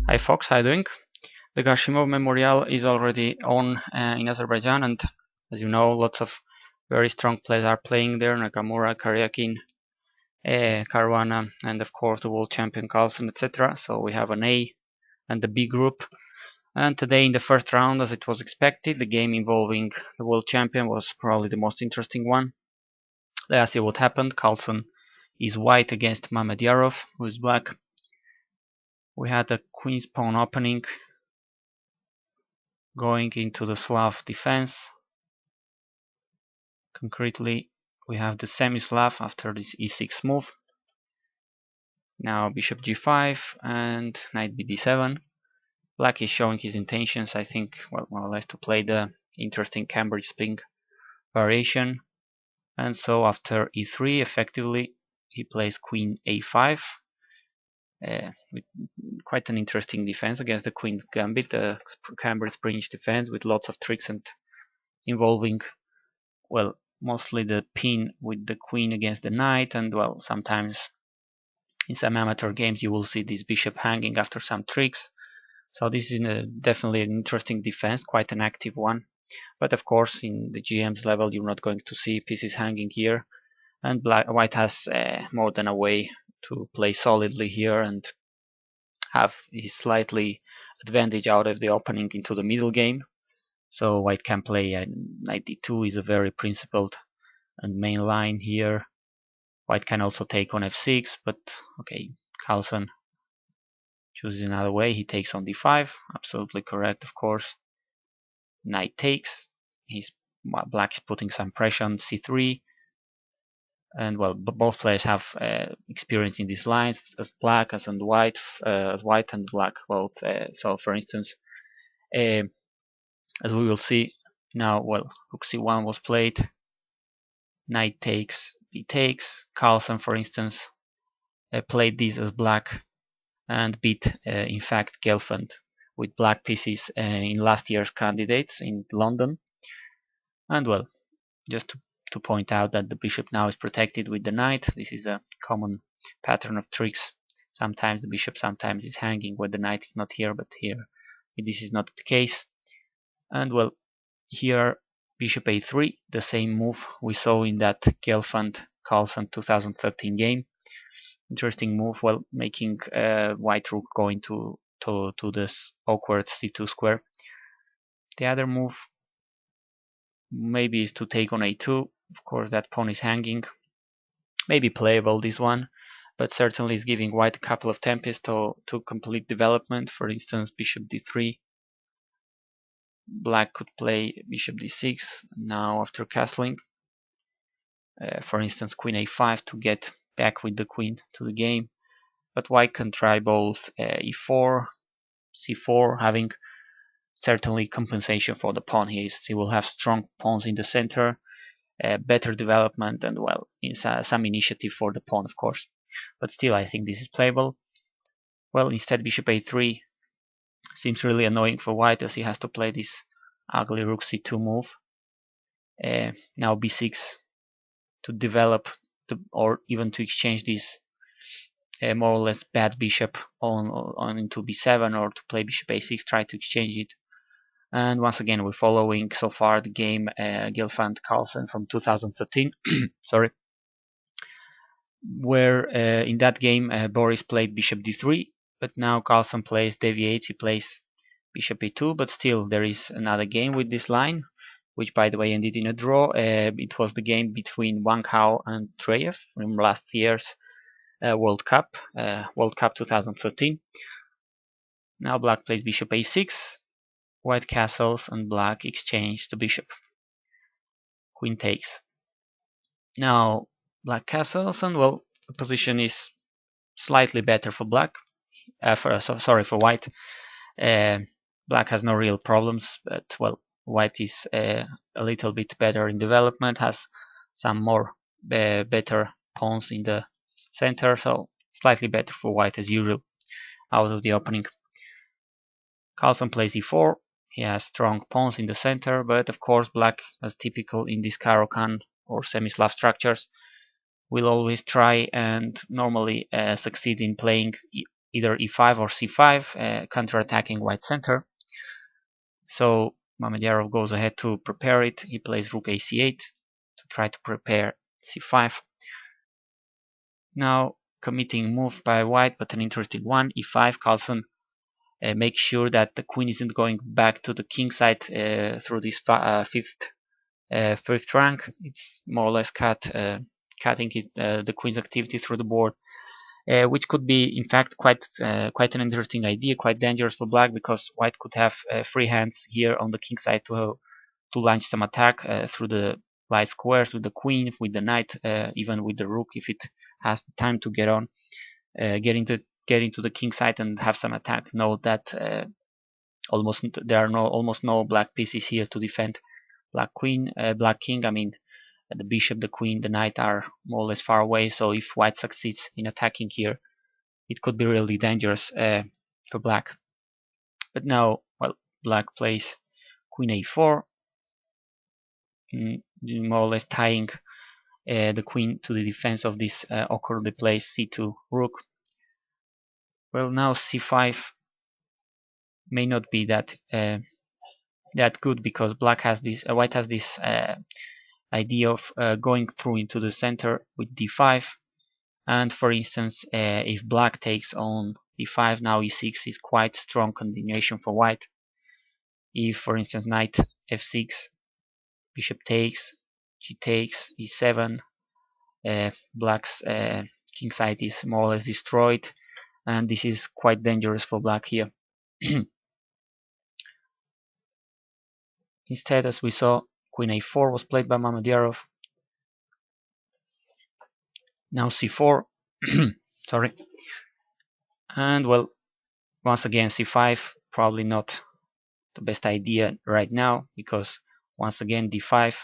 Hi Fox, how you doing? The Gashimov Memorial is already on in Azerbaijan, and as you know, lots of very strong players are playing there. Nakamura, Karjakin, Caruana, and of course the world champion Carlsen, etc. So we have an A and the B group. And today in the first round, as it was expected, the game involving the world champion was probably the most interesting one. Let's see what happened. Carlsen is white against Mamedyarov, who is black. We had a queen's pawn opening, going into the Slav defense. Concretely, we have the Semi-slav after this e6 move. Now bishop g5 and knight bd7. Black is showing his intentions, I think, well, more or less to play the interesting Cambridge spring variation. And so after e3, effectively, he plays queen a5. With quite an interesting defense against the queen gambit, the Cambridge spring defense with lots of tricks and involving, well, mostly the pin with the queen against the knight, and well, sometimes in some amateur games you will see this bishop hanging after some tricks. So this is definitely an interesting defense, quite an active one. But of course, in the GM's level, you're not going to see pieces hanging here, and white has more than a way to play solidly here and have his slightly advantage out of the opening into the middle game. So white can play knight d2 is a very principled and main line here. White can also take on f6, but okay, Carlsen chooses another way. He takes on d5, absolutely correct, of course. Knight takes. Black is putting some pressure on c3, and well, both players have experience in these lines, as black as and white, as white and black both. So, for instance, as we will see now, well, rook c1 was played. Knight takes, b takes. Carlsen, for instance, played this as black and beat, in fact, Gelfand with black pieces in last year's candidates in London. And well, just to point out that the bishop now is protected with the knight. This is a common pattern of tricks. Sometimes the bishop sometimes is hanging where the knight is not here, but here this is not the case. And well, here bishop a3, the same move we saw in that Gelfand Carlsen 2013 game. Interesting move, well, making white rook go into this awkward c2 square. The other move maybe is to take on a2. Of course, that pawn is hanging. Maybe playable, this one, but certainly is giving white a couple of tempos to complete development. For instance, bishop d3. Black could play bishop d6 now after castling. For instance, queen a5 to get back with the queen to the game. But white can try both e4, c4, having certainly compensation for the pawn. He will have strong pawns in the center, better development, and well, some initiative for the pawn, of course. But still, I think this is playable. Well, instead bishop a3 seems really annoying for white, as he has to play this ugly rook c2 move. Now b6 to develop or even to exchange this more or less bad bishop on into b7, or to play bishop a6, try to exchange it. And once again, we're following so far the game Gelfand Carlsen from 2013, sorry, where in that game Boris played bishop d3, but now Carlsen deviates, he plays bishop e2, but still there is another game with this line, which by the way ended in a draw. It was the game between Wang Hao and Treyev from last year's World Cup 2013. Now black plays bishop a6, white castles, and black exchange the bishop. Queen takes. Now black castles, and well, the position is slightly better for black. For white. Black has no real problems, but well, white is a little bit better in development, has some more better pawns in the center, so slightly better for white as usual out of the opening. Carlsen plays e4. He has strong pawns in the center, but of course black, as typical in these Caro-Kann or Semi-Slav structures, will always try and normally succeed in playing either e5 or c5, counter-attacking white center. So Mamedyarov goes ahead to prepare it. He plays rook ac8 to try to prepare c5. Now committing move by white, but an interesting one, e5. Carlsen makes sure that the queen isn't going back to the king side through this fifth rank. It's more or less cutting the queen's activity through the board, which could be in fact quite an interesting idea, quite dangerous for black, because white could have free hands here on the king side to launch some attack through the light squares with the queen, with the knight, even with the rook if it has the time to get into the king side and have some attack. Note that there are almost no black pieces here to defend black queen, black king. I mean, the bishop, the queen, the knight are more or less far away. So if white succeeds in attacking here, it could be really dangerous for black. But now, well, black plays queen a4, more or less tying the queen to the defense of this awkwardly placed c2 rook. Well, now c5 may not be that good, because white has this idea of going through into the center with d5. And for instance, if black takes on e5, now e6 is quite strong continuation for white. If, for instance, knight f6, bishop takes, g takes, e7, black's king side is more or less destroyed, and this is quite dangerous for black here. Instead, as we saw, queen a4 was played by Mamedyarov. Now c4, sorry, and well, once again c5, probably not the best idea right now, because once again d5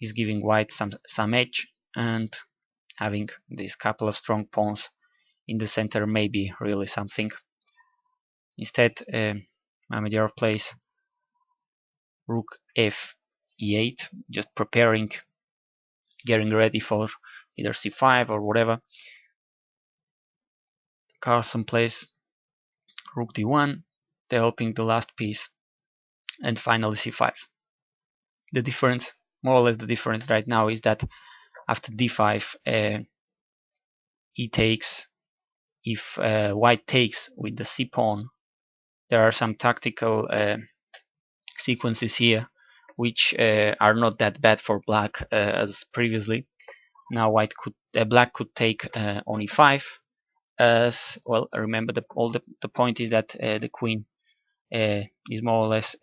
is giving white some edge, and having these couple of strong pawns in the center may be really something. Instead, Mamedyarov plays rook f e8, just preparing, getting ready for either c5 or whatever. Carlsen plays rook d1, developing the last piece, and finally c5. The difference, more or less the difference right now, is that after d5, e takes, if white takes with the c pawn, there are some tactical sequences here which are not that bad for black as previously. Now black could take on e5, as well. Remember, the point is that the queen is more or less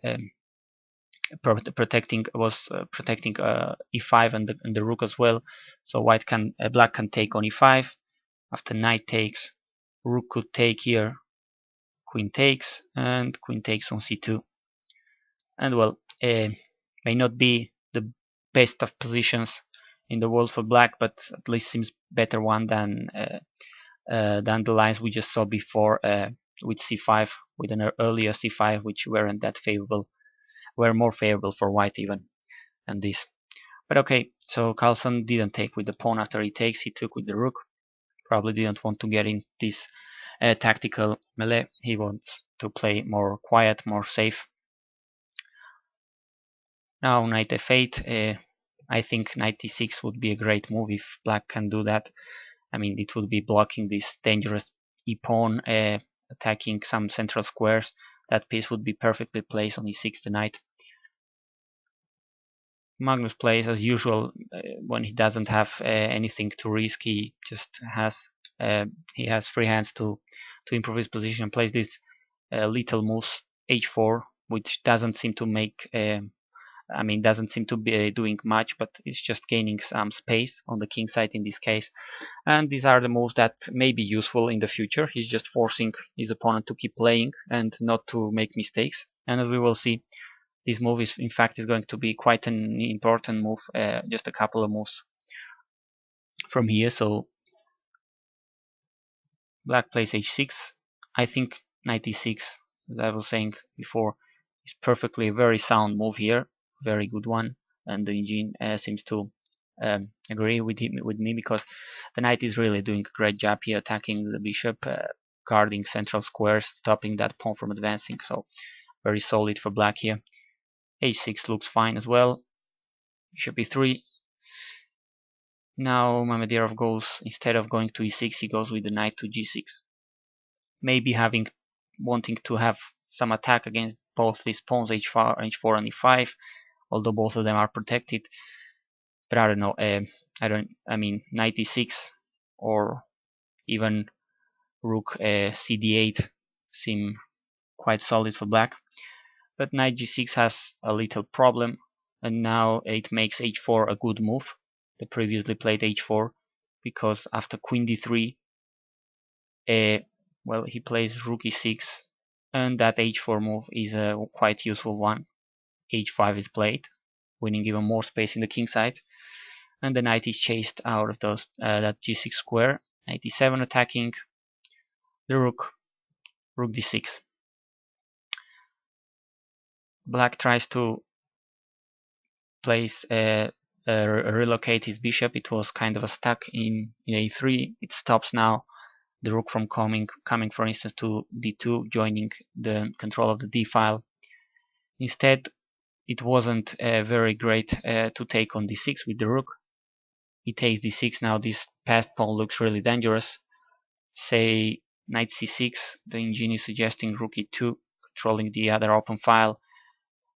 protecting e5 and the rook as well. So black can take on e5. After knight takes, rook could take here, queen takes, and queen takes on c2. And well, may not be the best of positions in the world for black, but at least seems better one than the lines we just saw before with c5, with an earlier c5, which weren't that favorable, were more favorable for white even than this. But okay, so Carlsen didn't take with the pawn after he takes, he took with the rook. Probably didn't want to get in this tactical melee. He wants to play more quiet, more safe. Now knight f8. I think knight e6 would be a great move if black can do that. I mean, it would be blocking this dangerous e-pawn, attacking some central squares. That piece would be perfectly placed on e6 the knight. Magnus plays as usual when he doesn't have anything to risk. He just has free hands to improve his position. Plays this little moves h4, which doesn't seem to make doesn't seem to be doing much, but it's just gaining some space on the king side in this case. And these are the moves that may be useful in the future. He's just forcing his opponent to keep playing and not to make mistakes. And as we will see, this move is in fact going to be quite an important move, just a couple of moves from here. So black plays h6. I think knight e6, as I was saying before, is perfectly a very sound move here, very good one, and the engine seems to agree with me, because the knight is really doing a great job here attacking the bishop. guarding central squares, stopping that pawn from advancing. So very solid for black here. h6 looks fine as well. Bishop e3. Now Mamedyarov goes, instead of going to e6, he goes with the knight to g6. Maybe wanting to have some attack against both these pawns, h4 and e5, although both of them are protected. But I don't know. I mean, knight e6 or even rook cd8 seem quite solid for black. But knight g6 has a little problem, and now it makes h4 a good move. The previously played h4, because after queen d3, well, he plays rook e6, and that h4 move is a quite useful one. h5 is played, winning even more space in the king side, and the knight is chased out of that g6 square. Knight e7 attacking the rook d6. Black tries to relocate his bishop. It was kind of stuck in a3. It stops now the rook from coming, for instance, to d2, joining the control of the d file. Instead, it wasn't very great to take on d6 with the rook. He takes d6. Now this passed pawn looks really dangerous. Say knight c6. The engine is suggesting rook e2, controlling the other open file.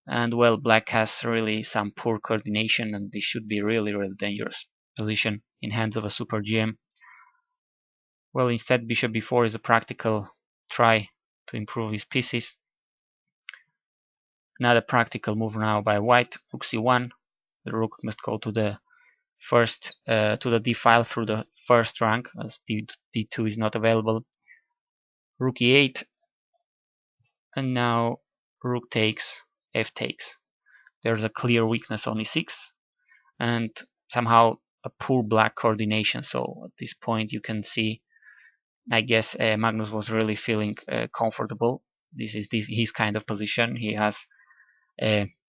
And well, black has really some poor coordination, and this should be really dangerous position in hands of a super GM. Well, instead bishop b4 is a practical try to improve his pieces. Another practical move now by white, rook c1. The rook must go to the first to the d file through the first rank, as d2 is not available. Rook e8, and now rook takes, f takes. There's a clear weakness on e6, and somehow a poor black coordination. So at this point you can see, I guess Magnus was really feeling comfortable. This is his kind of position. He has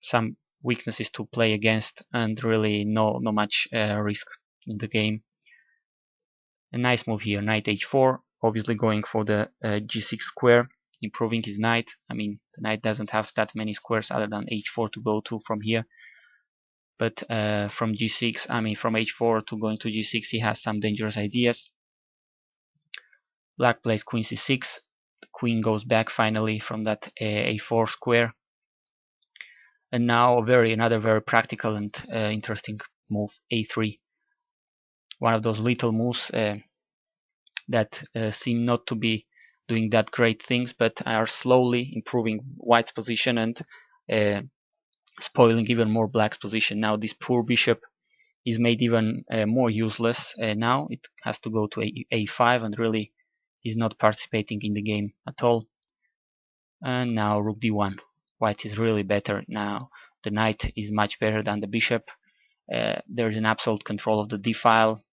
some weaknesses to play against, and really no much risk in the game. A nice move here, knight h4, obviously going for the g6 square, improving his knight. I mean, the knight doesn't have that many squares other than h4 to go to from here. But from g6, I mean from h4 to going to g6, he has some dangerous ideas. Black plays queen c6. The queen goes back finally from that a4 square. And now another very practical and interesting move, a3. One of those little moves that seem not to be doing that great things, but are slowly improving white's position and spoiling even more black's position. Now this poor bishop is made even more useless. Now it has to go to a5, and really is not participating in the game at all. And now rook d1. White is really better now. The knight is much better than the bishop. There is an absolute control of the d file,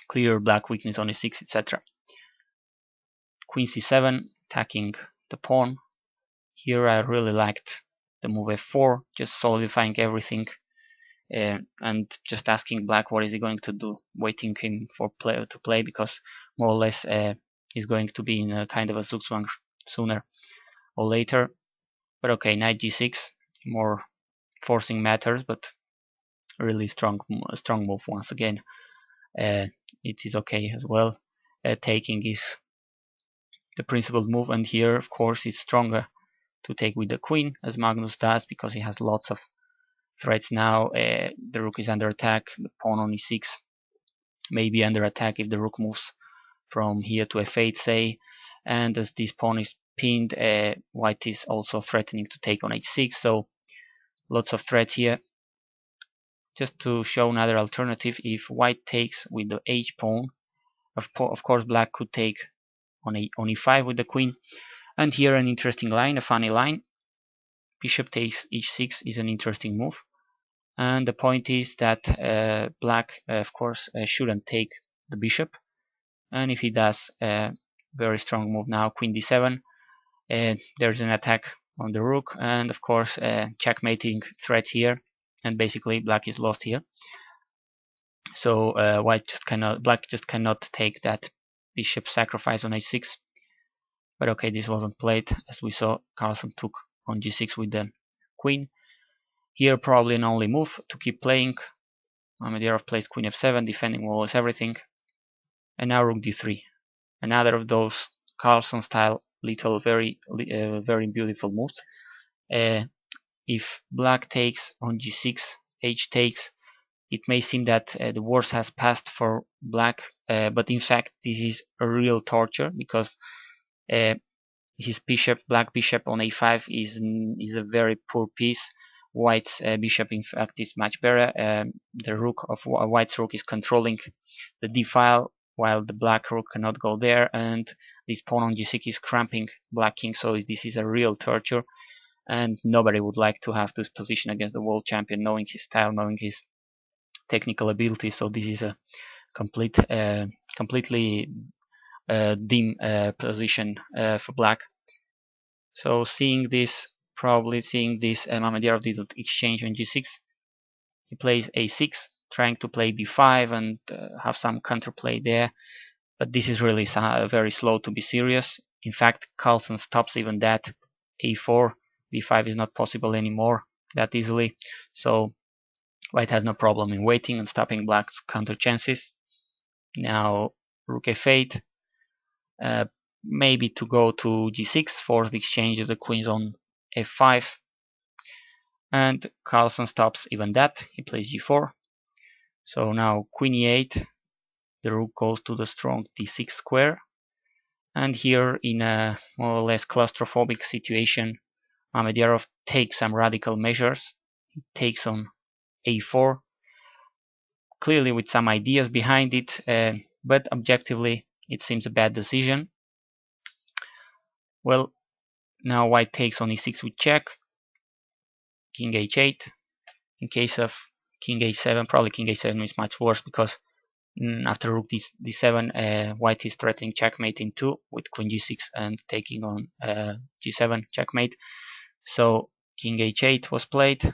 clear black weakness on e6, etc. Queen c7, attacking the pawn. Here I really liked the move f4, just solidifying everything, and just asking black what is he going to do, waiting him for to play, because more or less he's going to be in a kind of a zugzwang sooner or later. But okay, knight g6, more forcing matters, but really strong move once again. It is okay as well. Taking is the principal move, and here of course it's stronger to take with the queen, as Magnus does, because he has lots of threats now. The rook is under attack, the pawn on e6 may be under attack if the rook moves from here to f8, say, and as this pawn is pinned, white is also threatening to take on h6, so lots of threats here. Just to show another alternative, if white takes with the h pawn, of course black could take on e5 with the queen. And here an interesting line, a funny line. Bishop takes h6 is an interesting move. And the point is that black, of course, shouldn't take the bishop. And if he does, very strong move now, queen d7. There's an attack on the rook, and of course, checkmating threats here. And basically, black is lost here. So black just cannot take that bishop sacrifice on h6. But okay, this wasn't played. As we saw, Carlsen took on g6 with the queen. Here probably an only move to keep playing. Mamedyarov plays queen f7, defending more or less everything. And now rook d3. Another of those Carlsen style little very beautiful moves. If black takes on g6, h takes, it may seem that the worst has passed for black, but in fact this is a real torture, because his bishop, black bishop on a5 is a very poor piece. White's bishop in fact is much better. The rook of white's rook is controlling the d file, while the black rook cannot go there, and this pawn on g6 is cramping black king, so this is a real torture, and nobody would like to have this position against the world champion, knowing his style, knowing his technical ability. So this is a completely dim position for black. So seeing this, Mamedyarov didn't exchange on g6. He plays a6, trying to play b5 and have some counterplay there. But this is really very slow to be serious. In fact, Carlsen stops even that. a4, b5 is not possible anymore that easily. So white has no problem in waiting and stopping black's counter chances. Now rook f8, maybe to go to g6, force the exchange of the queens on f5. And Carlsen stops even that. He plays g4. So now queen e8, the rook goes to the strong d6 square. And here, in a more or less claustrophobic situation, Mamedyarov takes some radical measures. He takes on a4, clearly with some ideas behind it, but objectively it seems a bad decision. Well, now white takes on e6 with check, king h8. In case of king h7, probably king h7 is much worse, because after rook d7, white is threatening checkmate in 2 with queen g6 and taking on g7 checkmate. So king h8 was played,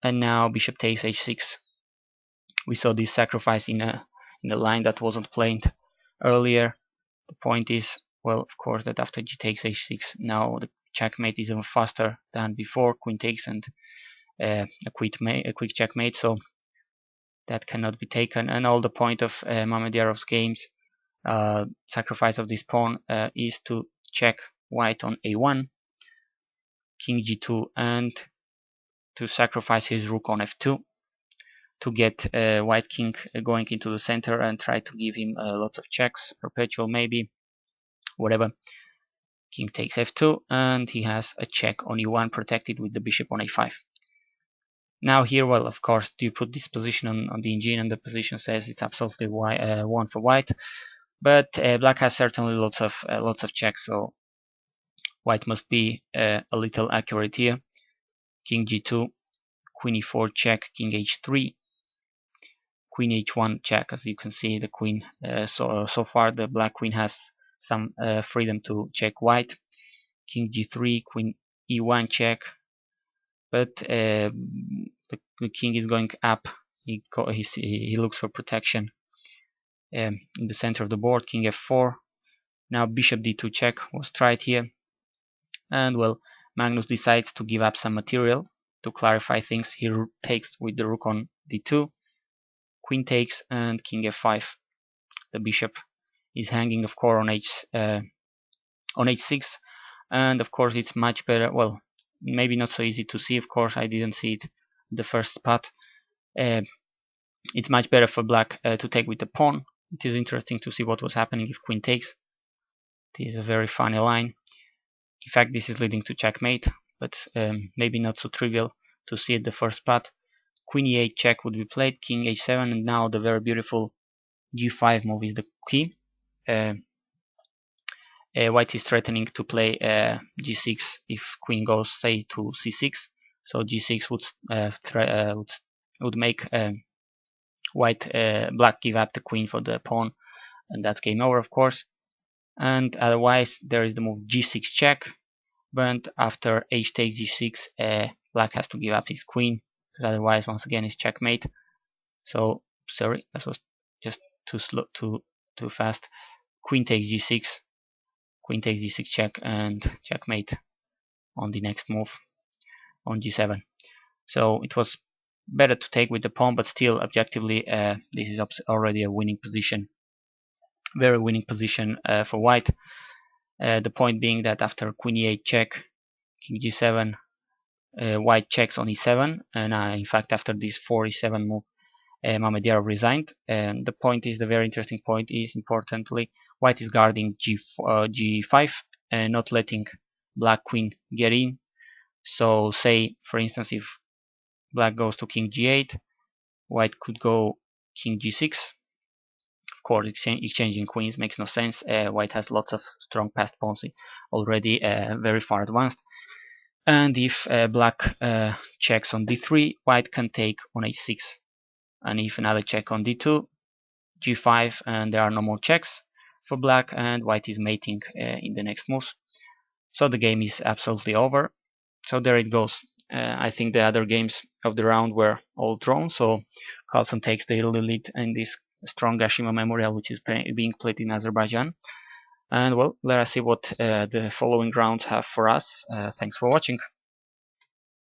and now bishop takes h6. We saw this sacrifice in a line that wasn't played earlier. The point is, well, of course, that after g takes h6, now the checkmate is even faster than before. Queen takes and a quick checkmate. So that cannot be taken. And all the point of Mamedyarov's games, sacrifice of this pawn, is to check white on a1, king g2, and to sacrifice his rook on f2 to get white king going into the center and try to give him lots of checks, perpetual maybe, whatever. King takes f2, and he has a check on e1 protected with the bishop on a5. Now here, well, of course, you put this position on the engine, and the position says it's absolutely won for white. But black has certainly lots of checks, so white must be a little accurate here. King g2, queen e4 check, king h3, queen h1 check. As you can see, the queen so far the black queen has some freedom to check white. King g3, queen e1 check. But the king is going up. He looks for protection in the center of the board. King f4. Now bishop d2 check was tried here, and well, Magnus decides to give up some material to clarify things. He takes with the rook on d2, queen takes, and king f5. The bishop is hanging, of course, on h6, and of course it's much better. Well, maybe not so easy to see, of course, I didn't see it the first spot. It's much better for black to take with the pawn. It is interesting to see what was happening if queen takes. It is a very funny line. In fact, this is leading to checkmate, but maybe not so trivial to see it the first spot. Queen e8 check would be played, king h7, and now the very beautiful g5 move is the key. White is threatening to play g6 if queen goes, say, to c6. So g6 would make black give up the queen for the pawn, and that's game over, of course. And otherwise, there is the move g6 check, but after h takes g6, black has to give up his queen, because otherwise, once again, it's checkmate. So sorry, that was just too fast. Queen takes g6. queen takes d6 check and checkmate on the next move on g7. So it was better to take with the pawn, but still objectively this is already a winning position, very winning position for white. The point being that after queen e8 check, king g7, white checks on e7, and in fact after this 4e7 move, Mamedyarov resigned. And the point is, the very interesting point is, importantly, white is guarding g5 and not letting black queen get in. So say, for instance, if black goes to king g8, white could go king g6. Of course, exchanging queens makes no sense. White has lots of strong passed pawns already, very far advanced. And if black checks on d3, white can take on h6. And if another check on d2, g5, and there are no more checks for black, and white is mating in the next moves. So the game is absolutely over. So there it goes. I think the other games of the round were all drawn, so Carlsen takes the early lead in this strong Gashimov Memorial, which is being played in Azerbaijan. And well, let us see what the following rounds have for us. Thanks for watching.